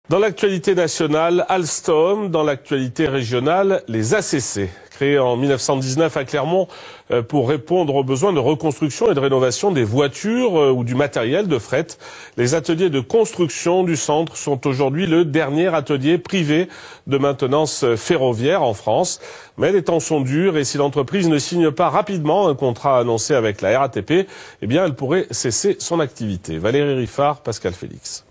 Dans l'actualité nationale, Alstom, dans l'actualité régionale, les ACC. Créés en 1919 à Clermont pour répondre aux besoins de reconstruction et de rénovation des voitures ou du matériel de fret. Les ateliers de construction du centre sont aujourd'hui le dernier atelier privé de maintenance ferroviaire en France. Mais les temps sont durs et si l'entreprise ne signe pas rapidement un contrat annoncé avec la RATP, eh bien elle pourrait cesser son activité. Valérie Riffard, Pascal Félix.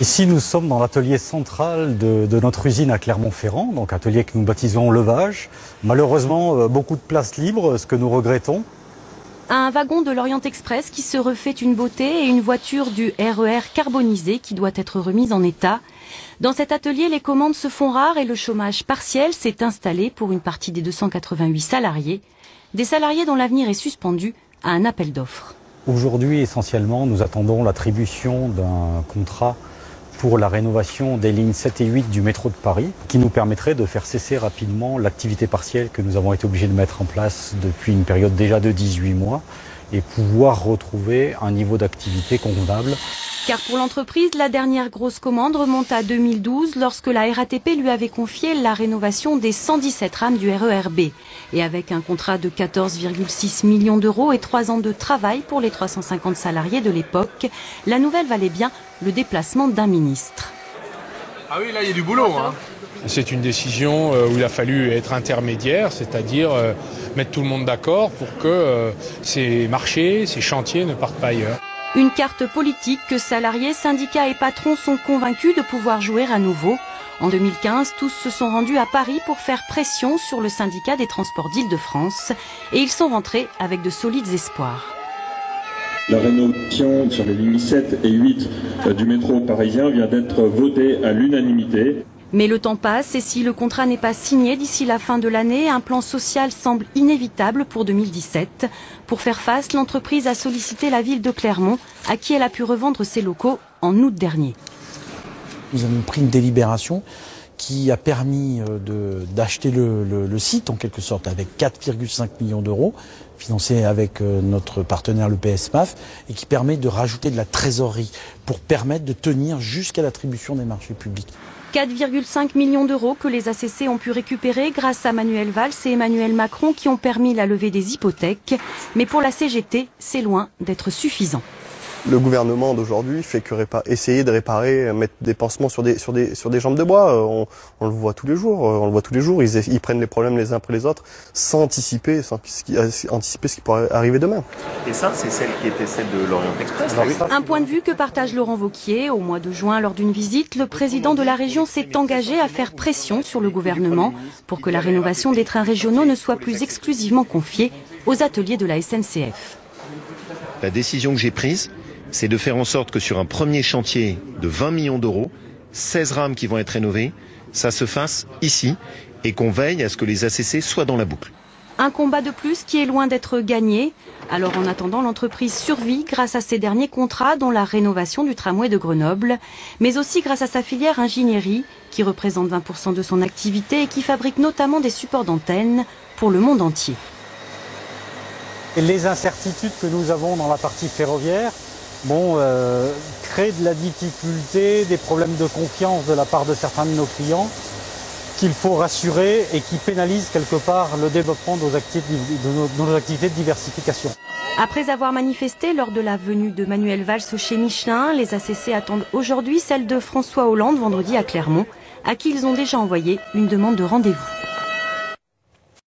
Ici, nous sommes dans l'atelier central de notre usine à Clermont-Ferrand, donc atelier que nous baptisons Levage. Malheureusement, beaucoup de places libres, ce que nous regrettons. Un wagon de l'Orient Express qui se refait une beauté et une voiture du RER carbonisé qui doit être remise en état. Dans cet atelier, les commandes se font rares et le chômage partiel s'est installé pour une partie des 288 salariés. Des salariés dont l'avenir est suspendu à un appel d'offres. Aujourd'hui, essentiellement, nous attendons l'attribution d'un contrat pour la rénovation des lignes 7 et 8 du métro de Paris, qui nous permettrait de faire cesser rapidement l'activité partielle que nous avons été obligés de mettre en place depuis une période déjà de 18 mois et pouvoir retrouver un niveau d'activité convenable. Car pour l'entreprise, la dernière grosse commande remonte à 2012 lorsque la RATP lui avait confié la rénovation des 117 rames du RER B. Et avec un contrat de 14,6 millions d'euros et 3 ans de travail pour les 350 salariés de l'époque, la nouvelle valait bien le déplacement d'un ministre. Ah oui, là il y a du boulot. C'est une décision où il a fallu être intermédiaire, c'est-à-dire mettre tout le monde d'accord pour que ces marchés, ces chantiers ne partent pas ailleurs. Une carte politique que salariés, syndicats et patrons sont convaincus de pouvoir jouer à nouveau. En 2015, tous se sont rendus à Paris pour faire pression sur le syndicat des transports d'Île-de-France et ils sont rentrés avec de solides espoirs. La rénovation sur les lignes 7 et 8 du métro parisien vient d'être votée à l'unanimité. Mais le temps passe et si le contrat n'est pas signé d'ici la fin de l'année, un plan social semble inévitable pour 2017. Pour faire face, l'entreprise a sollicité la ville de Clermont, à qui elle a pu revendre ses locaux en août dernier. Nous avons pris une délibération qui a permis d'acheter le site en quelque sorte avec 4,5 millions d'euros, financé avec notre partenaire le PSMAF, et qui permet de rajouter de la trésorerie pour permettre de tenir jusqu'à l'attribution des marchés publics. 4,5 millions d'euros que les ACC ont pu récupérer grâce à Manuel Valls et Emmanuel Macron qui ont permis la levée des hypothèques. Mais pour la CGT, c'est loin d'être suffisant. Le gouvernement d'aujourd'hui fait que essayer de réparer, mettre des pansements sur des jambes de bois. On le voit tous les jours. Ils prennent les problèmes les uns après les autres sans anticiper ce qui pourrait arriver demain. Et ça, c'est celle qui était celle de l'Orient Express. Un point de vue que partage Laurent Wauquiez. Au mois de juin, lors d'une visite, le président de la région s'est engagé à faire pression sur le gouvernement pour que la rénovation des trains régionaux ne soit plus exclusivement confiée aux ateliers de la SNCF. La décision que j'ai prise, c'est de faire en sorte que sur un premier chantier de 20 millions d'euros, 16 rames qui vont être rénovées, ça se fasse ici et qu'on veille à ce que les ACC soient dans la boucle. Un combat de plus qui est loin d'être gagné. Alors en attendant, l'entreprise survit grâce à ses derniers contrats dont la rénovation du tramway de Grenoble, mais aussi grâce à sa filière ingénierie qui représente 20% de son activité et qui fabrique notamment des supports d'antenne pour le monde entier. Et les incertitudes que nous avons dans la partie ferroviaire créent de la difficulté, des problèmes de confiance de la part de certains de nos clients qu'il faut rassurer et qui pénalisent quelque part le développement de nos activités de diversification. Après avoir manifesté lors de la venue de Manuel Valls chez Michelin, les ACC attendent aujourd'hui celle de François Hollande vendredi à Clermont, à qui ils ont déjà envoyé une demande de rendez-vous.